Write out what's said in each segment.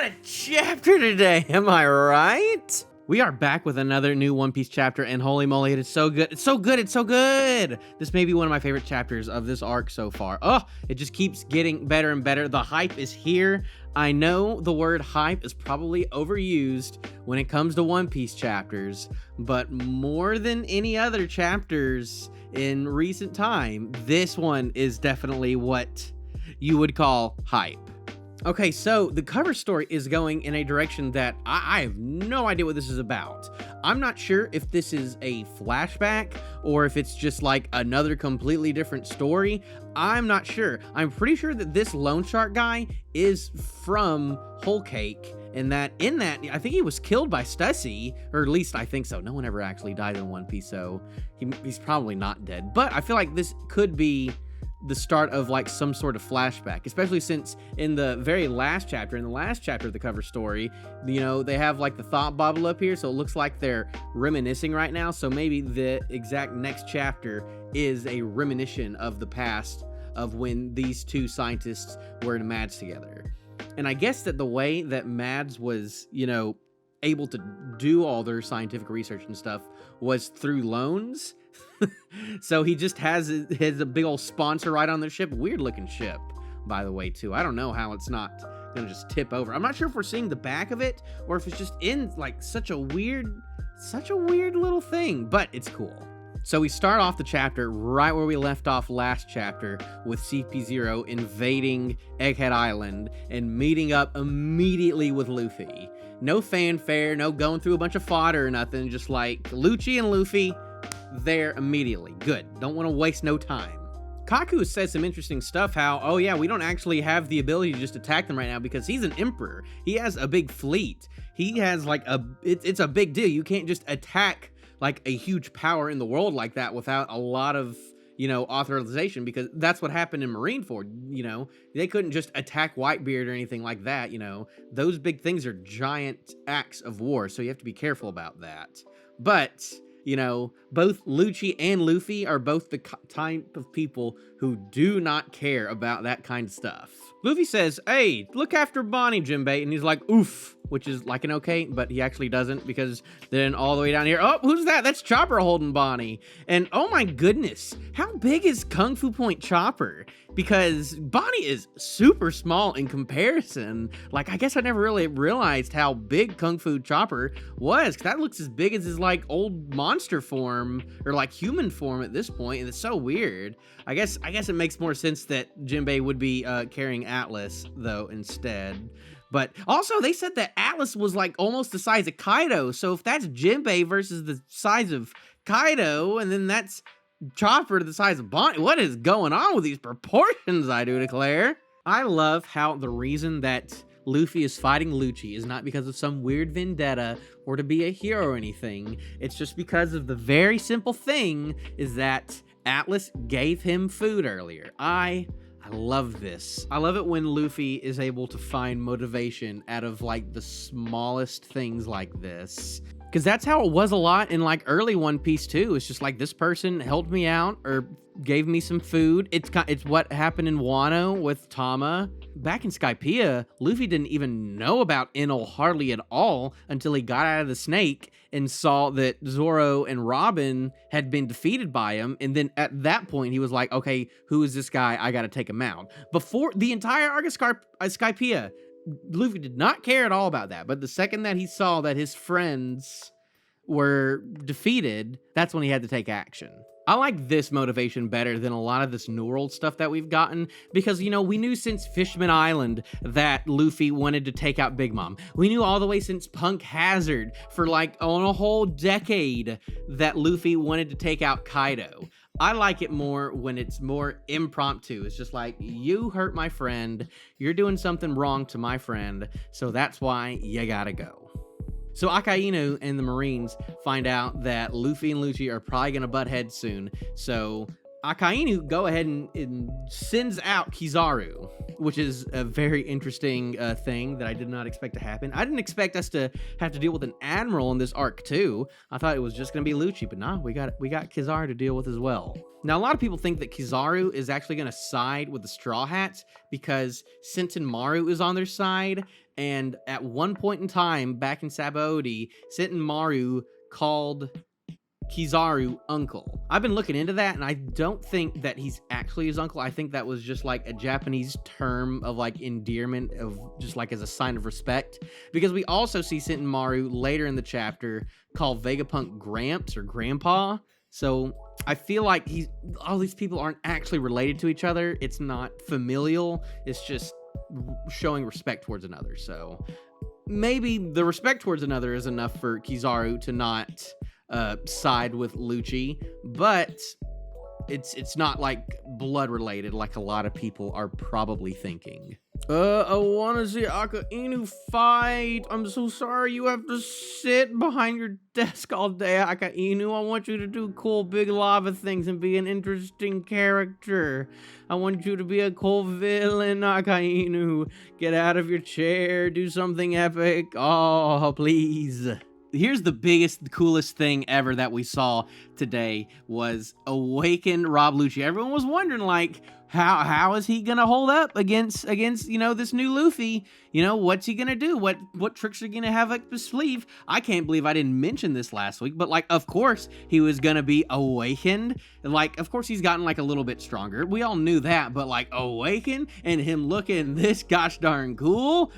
a chapter today, am I right? We are back with another new One Piece chapter, and holy moly, it is so good. It's so good, it's so good. This may be one of my favorite chapters of this arc so far. Oh, it just keeps getting better and better. The hype is here. I know the word hype is probably overused when it comes to One Piece chapters, but more than any other chapters in recent time, this one is definitely what you would call hype. Okay, so the cover story is going in a direction that I have no idea what this is about. I'm not sure if this is a flashback or if it's just like another completely different story. I'm not sure. I'm pretty sure that this loan shark guy is from Whole Cake, and that in that, I think he was killed by Stussy, or at least I think so. No one ever actually died in One Piece, so he's probably not dead. But I feel like this could be the start of like some sort of flashback, especially since in the very last chapter, of the cover story, you know, they have like the thought bubble up here, so it looks like they're reminiscing right now. So maybe the exact next chapter is a reminiscence of the past of when these two scientists were in Mads together. And I guess that the way that Mads was, you know, able to do all their scientific research and stuff was through loans. So he just has his big old sponsor right on the ship. Weird looking ship, by the way, too. I don't know how it's not gonna just tip over. I'm not sure if we're seeing the back of it or if it's just in like such a weird little thing, but it's cool. So we start off the chapter right where we left off last chapter with CP0 invading Egghead Island and meeting up immediately with Luffy. No fanfare, no going through a bunch of fodder or nothing, just like Lucci and Luffy there immediately. Good. Don't want to waste no time. Kaku says some interesting stuff, how, oh yeah, we don't actually have the ability to just attack them right now because he's an emperor. He has a big fleet. He has like it's a big deal. You can't just attack like a huge power in the world like that without a lot of, you know, authorization, because that's what happened in Marineford. You know, they couldn't just attack Whitebeard or anything like that. You know, those big things are giant acts of war, so you have to be careful about that. But you know, both Lucci and Luffy are both the type of people who do not care about that kind of stuff. Luffy says, hey, look after Bonnie, Jinbei, and he's like, oof, which is like an okay, but he actually doesn't, because then all the way down here, oh, who's that? That's Chopper holding Bonnie. And oh my goodness, how big is Kung Fu Point Chopper? Because Bonnie is super small in comparison. Like, I guess I never really realized how big Kung Fu Chopper was, because that looks as big as his like old monster form, or like human form at this point, and it's so weird. I guess it makes more sense that Jinbei would be carrying Atlas, though, instead. But also, they said that Atlas was like almost the size of Kaido. So if that's Jinbei versus the size of Kaido, and then that's Chopper the size of Bonnie, what is going on with these proportions, I do declare? I love how the reason that Luffy is fighting Lucci is not because of some weird vendetta or to be a hero or anything. It's just because of the very simple thing is that Atlas gave him food earlier. I love this. I love it when Luffy is able to find motivation out of like the smallest things like this. Because that's how it was a lot in like early One Piece too. It's just like this person helped me out or gave me some food. It's what happened in Wano with Tama. Back in Skypiea, Luffy didn't even know about Enel hardly at all until he got out of the snake and saw that Zoro and Robin had been defeated by him. And then at that point, he was like, okay, who is this guy? I got to take him out. Before the entire arc of Skypiea, Luffy did not care at all about that. But the second that he saw that his friends were defeated, that's when he had to take action. I like this motivation better than a lot of this New World stuff that we've gotten, because, you know, we knew since Fishman Island that Luffy wanted to take out Big Mom. We knew all the way since Punk Hazard for like on a whole decade that Luffy wanted to take out Kaido. I like it more when it's more impromptu. It's just like, you hurt my friend, you're doing something wrong to my friend, so that's why you gotta go. So Akainu and the Marines find out that Luffy and Lucci are probably going to butt heads soon. So Akainu go ahead and sends out Kizaru, which is a very interesting thing that I did not expect to happen. I didn't expect us to have to deal with an admiral in this arc too. I thought it was just gonna be Lucci, but nah, we got Kizaru to deal with as well. Now, a lot of people think that Kizaru is actually gonna side with the Straw Hats because Sentinmaru is on their side, and at one point in time back in Sabaody, Sentinmaru called Kizaru uncle. I've been looking into that, and I don't think that he's actually his uncle. I think that was just like a Japanese term of like endearment, of just like as a sign of respect, because we also see Sentinmaru later in the chapter call Vegapunk Gramps or Grandpa. So I feel like all these people aren't actually related to each other. It's not familial. It's just showing respect towards another. So maybe the respect towards another is enough for Kizaru to not side with Lucci, but it's not like blood related like a lot of people are probably thinking. I want to see Akainu fight. I'm so sorry you have to sit behind your desk all day, Akainu. I want you to do cool big lava things and be an interesting character. I want you to be a cool villain, Akainu. Get out of your chair, do something epic. Oh, please. Here's the biggest, coolest thing ever that we saw today was Awaken Rob Lucci. Everyone was wondering, like, how is he gonna hold up against you know, this new Luffy? You know, what's he gonna do? What tricks are he gonna have up his sleeve? I can't believe I didn't mention this last week, but like, of course he was gonna be awakened. Like, of course he's gotten like a little bit stronger. We all knew that, but like awakened and him looking this gosh darn cool.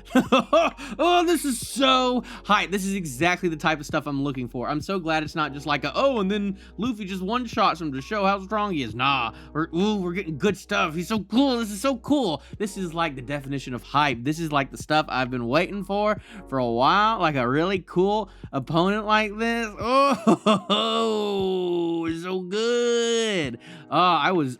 Oh, this is so hype. This is exactly the type of stuff I'm looking for. I'm so glad it's not just like and then Luffy just one-shots him to show how strong he is. Nah, or ooh, we're getting good stuff. He's so cool. This is so cool. This is like the definition of hype. This is like the stuff I've been waiting for a while. Like a really cool opponent like this. Oh, it's so good. I was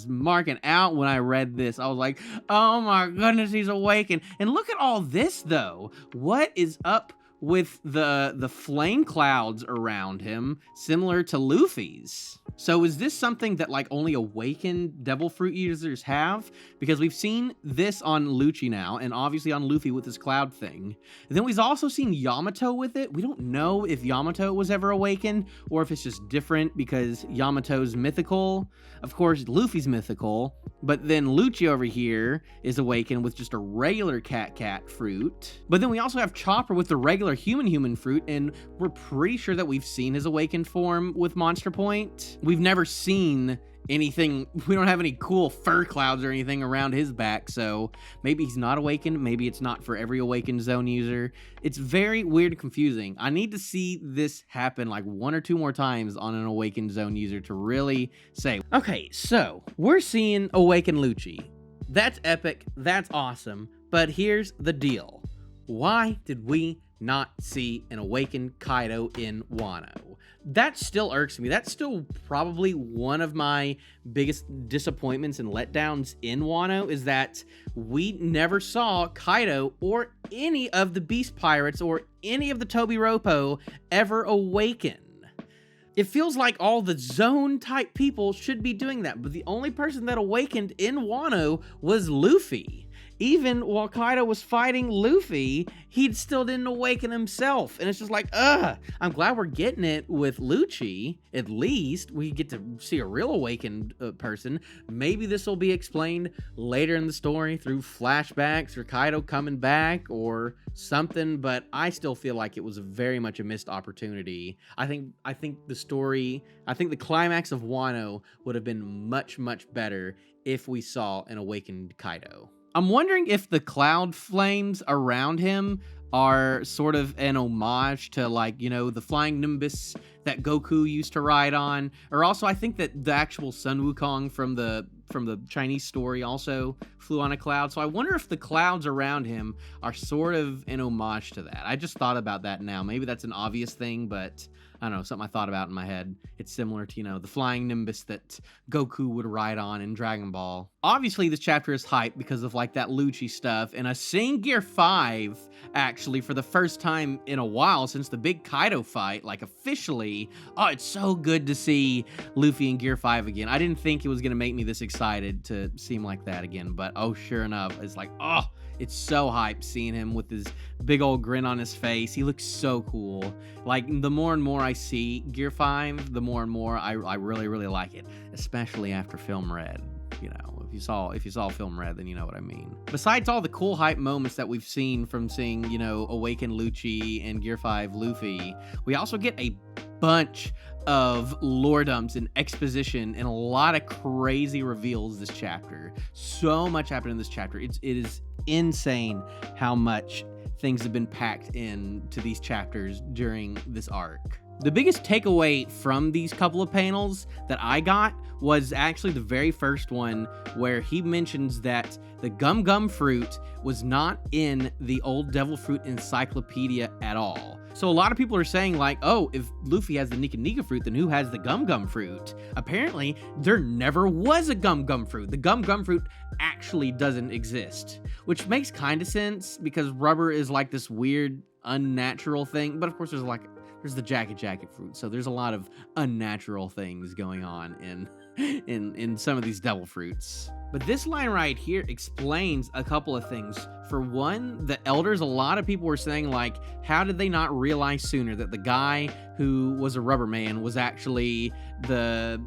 marking out when I read this. I was like, oh my goodness, he's awakened. And look at all this though. What is up with the flame clouds around him, similar to Luffy's? So is this something that like only awakened devil fruit users have? Because we've seen this on Lucci now, and obviously on Luffy with his cloud thing. And then we've also seen Yamato with it. We don't know if Yamato was ever awakened, or if it's just different because Yamato's mythical. Of course, Luffy's mythical, but then Lucci over here is awakened with just a regular cat fruit. But then we also have Chopper with the regular human fruit, and we're pretty sure that we've seen his awakened form with Monster Point. We've never seen anything. We don't have any cool fur clouds or anything around his back, so maybe he's not awakened. Maybe it's not for every awakened zone user. It's very weird and confusing. I need to see this happen like 1 or 2 more times on an awakened zone user to really say, okay, so we're seeing awakened Lucci. That's epic. That's awesome. But here's the deal. Why did we not see an awakened Kaido in Wano? That still irks me. That's still probably one of my biggest disappointments and letdowns in Wano, is that we never saw Kaido or any of the Beast Pirates or any of the Tobi Roppo ever awaken. It feels like all the zone type people should be doing that, but the only person that awakened in Wano was Luffy. Even while Kaido was fighting Luffy, he still didn't awaken himself. And it's just like, I'm glad we're getting it with Lucci. At least we get to see a real awakened person. Maybe this will be explained later in the story through flashbacks or Kaido coming back or something. But I still feel like it was very much a missed opportunity. I think the climax of Wano would have been much, much better if we saw an awakened Kaido. I'm wondering if the cloud flames around him are sort of an homage to, like, you know, the flying Nimbus that Goku used to ride on. Or also, I think that the actual Sun Wukong from the Chinese story also flew on a cloud. So I wonder if the clouds around him are sort of an homage to that. I just thought about that now. Maybe that's an obvious thing, but I don't know, something I thought about in my head. It's similar to, you know, the flying Nimbus that Goku would ride on in Dragon Ball. Obviously, this chapter is hype because of, like, that Lucci stuff. And a Sing Gear 5, actually, for the first time in a while since the big Kaido fight, like, officially, finally, oh, it's so good to see Luffy in Gear 5 again. I didn't think it was going to make me this excited to see him like that again, but oh, sure enough, it's like, oh, it's so hype seeing him with his big old grin on his face. He looks so cool. Like, the more and more I see Gear 5, the more and more I really, really like it, especially after Film Red. You know, if you saw Film Red, then you know what I mean. Besides all the cool hype moments that we've seen from seeing, you know, Awaken Lucci and Gear 5 Luffy, we also get a bunch of lore dumps and exposition and a lot of crazy reveals this chapter. So much happened in this chapter. It is insane how much things have been packed into these chapters during this arc. The biggest takeaway from these couple of panels that I got was actually the very first one, where he mentions that the Gum Gum fruit was not in the old Devil Fruit encyclopedia at all. So a lot of people are saying like, oh, if Luffy has the Nika Nika fruit, then who has the Gum Gum fruit? Apparently, there never was a Gum Gum fruit. The Gum Gum fruit actually doesn't exist, which makes kind of sense because rubber is like this weird, unnatural thing. But of course, there's the jacket fruit, so there's a lot of unnatural things going on in some of these devil fruits. But this line right here explains a couple of things. For one, the elders, a lot of people were saying like, how did they not realize sooner that the guy who was a rubber man was actually the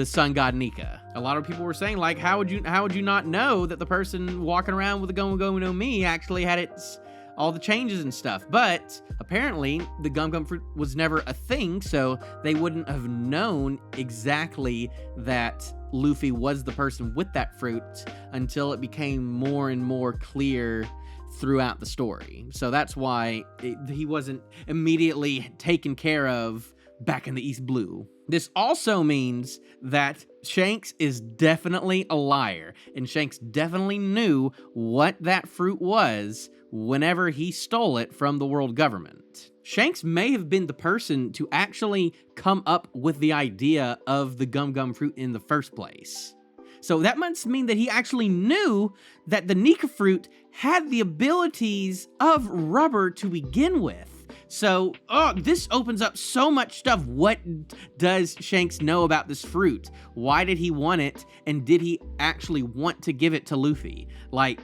sun god Nika? A lot of people were saying like, how would you not know that the person walking around with the Gomu Gomu no Mi actually had all the changes and stuff? But apparently the Gum Gum fruit was never a thing, so they wouldn't have known exactly that Luffy was the person with that fruit until it became more and more clear throughout the story. So that's why he wasn't immediately taken care of back in the East Blue. This also means that Shanks is definitely a liar, and Shanks definitely knew what that fruit was whenever he stole it from the world government. Shanks may have been the person to actually come up with the idea of the Gum Gum fruit in the first place. So that must mean that he actually knew that the Nika fruit had the abilities of rubber to begin with. So, this opens up so much stuff. What does Shanks know about this fruit? Why did he want it? And did he actually want to give it to Luffy? Like,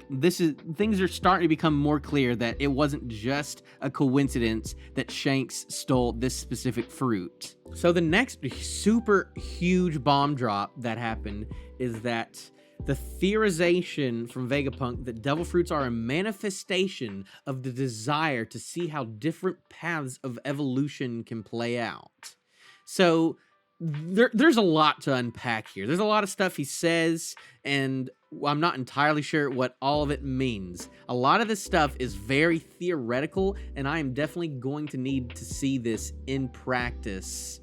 things are starting to become more clear that it wasn't just a coincidence that Shanks stole this specific fruit. So the next super huge bomb drop that happened is that the theorization from Vegapunk that devil fruits are a manifestation of the desire to see how different paths of evolution can play out. So there's a lot to unpack here. There's a lot of stuff he says, and I'm not entirely sure what all of it means. A lot of this stuff is very theoretical, and I am definitely going to need to see this in practice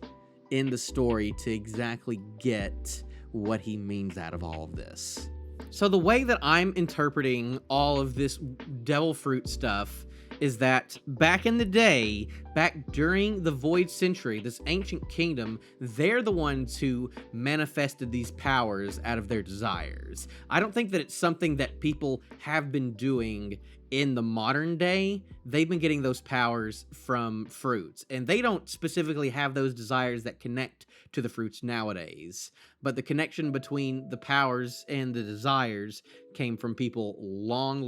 in the story to exactly get what he means out of all of this. So the way that I'm interpreting all of this devil fruit stuff is that back in the day, back during the Void Century, this ancient kingdom, they're the ones who manifested these powers out of their desires. I don't think that it's something that people have been doing in the modern day. They've been getting those powers from fruits, and they don't specifically have those desires that connect to the fruits nowadays. But the connection between the powers and the desires came from people long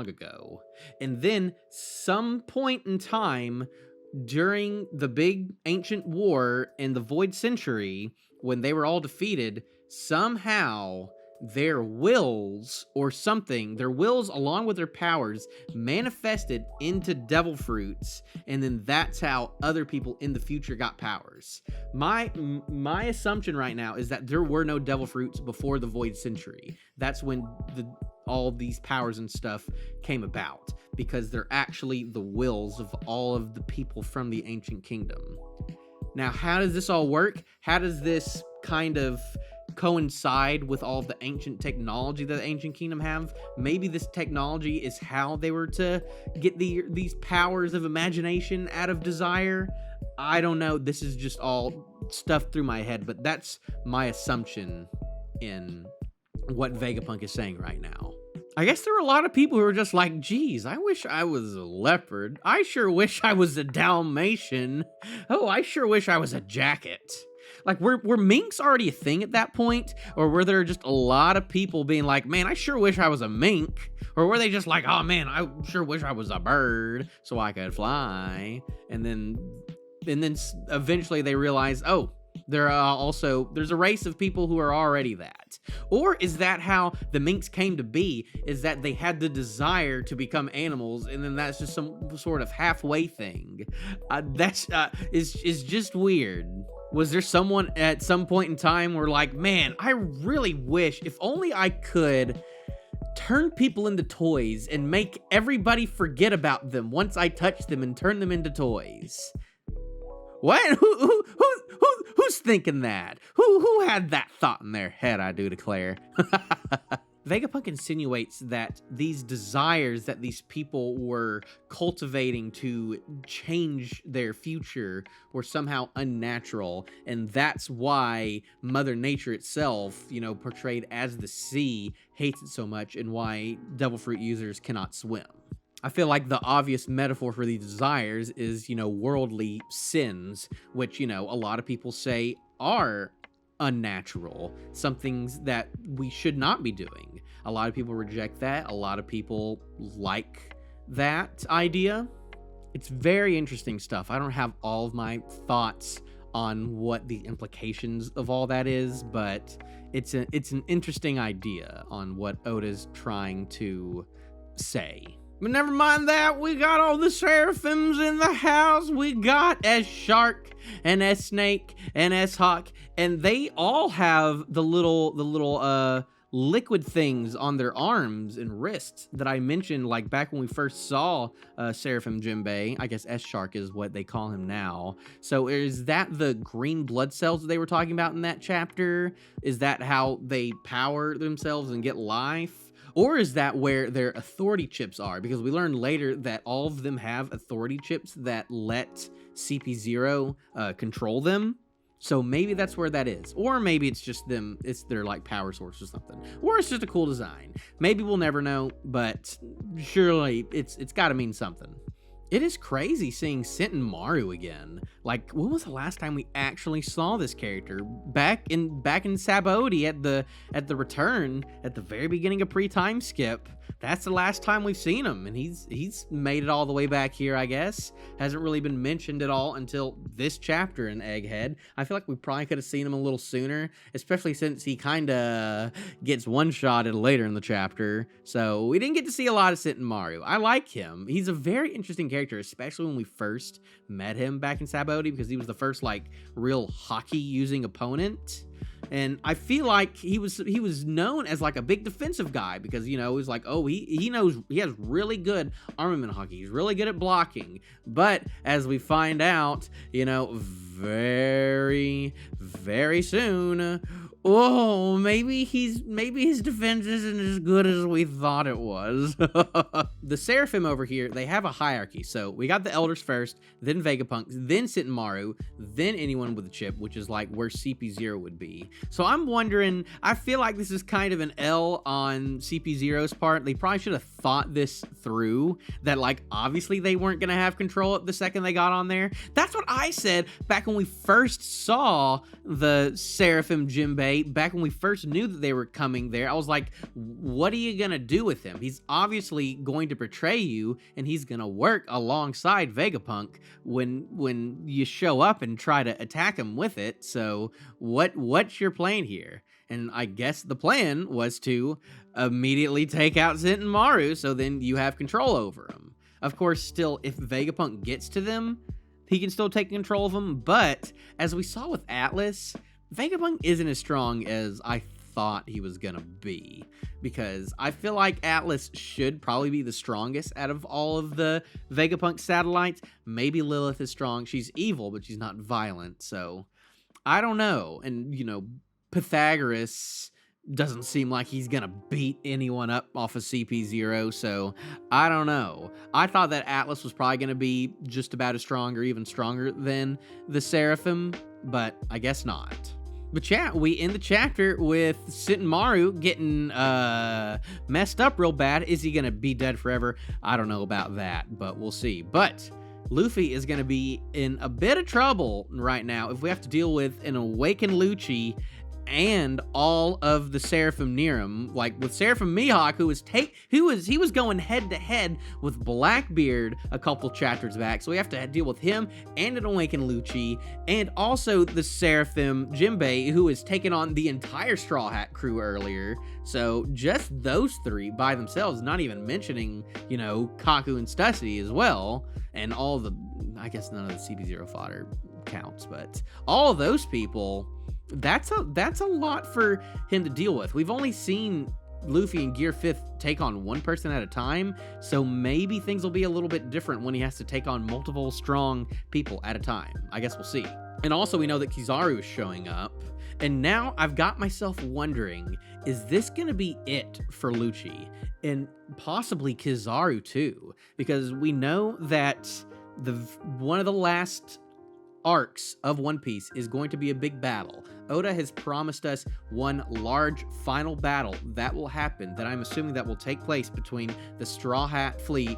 ago. And then some point in time during the big ancient war in the Void Century, when they were all defeated, somehow their wills or something, their wills along with their powers manifested into devil fruits, and then that's how other people in the future got powers. My assumption right now is that there were no devil fruits before the Void Century. That's when all these powers and stuff came about, because they're actually the wills of all of the people from the ancient kingdom. Now, how does this all work? How does this kind of coincide with all of the ancient technology that the ancient kingdom have? Maybe this technology is how they were to get these powers of imagination out of desire. I don't know. This is just all stuff through my head, but that's my assumption in what Vegapunk is saying right now. I guess there were a lot of people who were just like, geez, I wish I was a leopard. I sure wish I was a Dalmatian. Oh, I sure wish I was a jacket. Like, were minks already a thing at that point? Or were there just a lot of people being like, man, I sure wish I was a mink? Or were they just like, oh man, I sure wish I was a bird so I could fly? And then eventually they realize, oh, there's a race of people who are already that. Or is that how the minks came to be, is that they had the desire to become animals, and then that's just some sort of halfway thing? Is just weird. Was there someone at some point in time where like, man, I really wish, if only I could turn people into toys and make everybody forget about them once I touch them and turn them into toys? What? Who's thinking that? Who had that thought in their head, I do declare. Vegapunk insinuates that these desires that these people were cultivating to change their future were somehow unnatural, and that's why Mother Nature itself, portrayed as the sea, hates it so much, and why Devil Fruit users cannot swim. I feel like the obvious metaphor for these desires is, worldly sins, which, a lot of people say are unnatural, some things that we should not be doing. A lot of people reject that. A lot of people like that idea. It's very interesting stuff. I don't have all of my thoughts on what the implications of all that is, but it's an interesting idea on what Oda's trying to say. But never mind that, we got all the seraphims in the house. We got S-Shark and S-Snake and S-Hawk, and they all have the little liquid things on their arms and wrists that I mentioned, like back when we first saw Seraphim Jinbei. I guess S-Shark is what they call him now. So is that the green blood cells that they were talking about in that chapter? Is that how they power themselves and get life? Or is that where their authority chips are? Because we learned later that all of them have authority chips that let CP0 control them. So maybe that's where that is. Or maybe it's just them, it's their like power source or something. Or it's just a cool design. Maybe we'll never know, but surely it's gotta mean something. It is crazy seeing Sentinmaru again. Like, when was the last time we actually saw this character? Back in Sabaody at the return at the very beginning of pre-time skip. That's the last time we've seen him, and he's made it all the way back here, I guess. Hasn't really been mentioned at all until this chapter in Egghead. I feel like we probably could have seen him a little sooner, especially since he kind of gets one-shotted later in the chapter. So we didn't get to see a lot of Sentinmaru. I like him. He's a very interesting character, especially when we first met him back in Sabaody, because he was the first like real hockey using opponent. And I feel like he was known as like a big defensive guy because, he's like, oh, he knows, he has really good armament hockey. He's really good at blocking. But as we find out, very, very soon, oh, maybe his defense isn't as good as we thought it was. The Seraphim over here, they have a hierarchy. So we got the Elders first, then Vegapunk, then Sentinmaru, then anyone with a chip, which is like where CP0 would be. So I'm wondering, I feel like this is kind of an L on CP0's part. They probably should have thought this through, that like obviously they weren't going to have control the second they got on there. That's what I said back when we first saw the Seraphim Jinbei, back when we first knew that they were coming there. I was like, what are you going to do with him? He's obviously going to betray you, and he's going to work alongside Vegapunk when you show up and try to attack him with it. So what's your plan here? And I guess the plan was to immediately take out Sentinmaru, so then you have control over him. Of course, still, if Vegapunk gets to them, he can still take control of them, but as we saw with Atlas, Vegapunk isn't as strong as I thought he was gonna be, because I feel like Atlas should probably be the strongest out of all of the Vegapunk satellites. Maybe Lilith is strong. She's evil, but she's not violent, so I don't know. And, Pythagoras doesn't seem like he's gonna beat anyone up off of CP0, so I don't know. I thought that Atlas was probably gonna be just about as strong or even stronger than the Seraphim, but I guess not. But yeah, we end the chapter with Sentomaru getting messed up real bad. Is he gonna be dead forever? I don't know about that, but we'll see. But Luffy is gonna be in a bit of trouble right now if we have to deal with an awakened Lucci and all of the Seraphim near him, like with Seraphim Mihawk, who was going head to head with Blackbeard a couple chapters back. So we have to deal with him and an awakened Lucci, and also the Seraphim Jinbei, who has taken on the entire Straw Hat crew earlier. So just those three by themselves, not even mentioning, you know, Kaku and Stussy as well, and all the, I guess none of the CP0 fodder counts, but all of those people. That's a lot for him to deal with. We've only seen Luffy and Gear 5th take on one person at a time, so maybe things will be a little bit different when he has to take on multiple strong people at a time. I guess we'll see. And also we know that Kizaru is showing up, and now I've got myself wondering, is this gonna be it for Lucci? And possibly Kizaru too, because we know that one of the last arcs of One Piece is going to be a big battle. Oda has promised us one large final battle that will happen, that I'm assuming that will take place between the Straw Hat fleet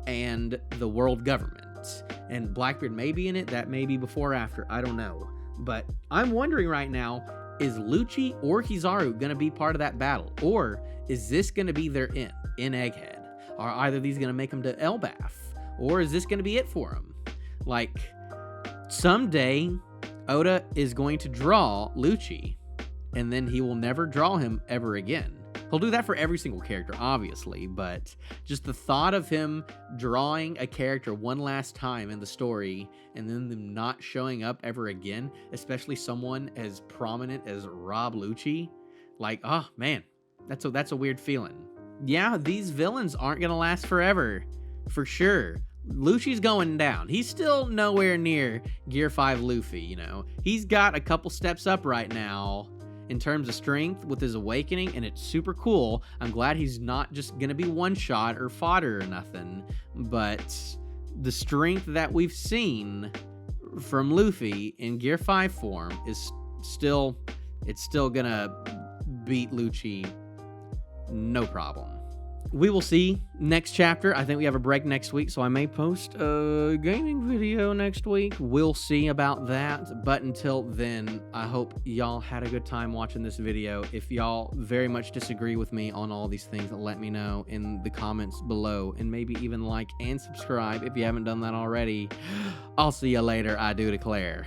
and the world government. And Blackbeard may be in it, that may be before or after, I don't know. But I'm wondering right now, is Lucci or Kizaru gonna be part of that battle? Or is this gonna be their end in Egghead? Are either of these gonna make them to Elbaf? Or is this gonna be it for them? Like, someday, Oda is going to draw Lucci, and then he will never draw him ever again. He'll do that for every single character, obviously, but just the thought of him drawing a character one last time in the story, and then them not showing up ever again, especially someone as prominent as Rob Lucci, like, oh man, that's a weird feeling. Yeah, these villains aren't gonna last forever, for sure. Lucci's going down. He's still nowhere near Gear 5 Luffy, you know. He's got a couple steps up right now in terms of strength with his awakening, and it's super cool. I'm glad he's not just gonna be one shot or fodder or nothing, but the strength that we've seen from Luffy in Gear 5 form is still gonna beat Lucci, no problem. We will see next chapter. I think we have a break next week, so I may post a gaming video next week. We'll see about that. But until then, I hope y'all had a good time watching this video. If y'all very much disagree with me on all these things, let me know in the comments below. And maybe even like and subscribe if you haven't done that already. I'll see you later, I do declare.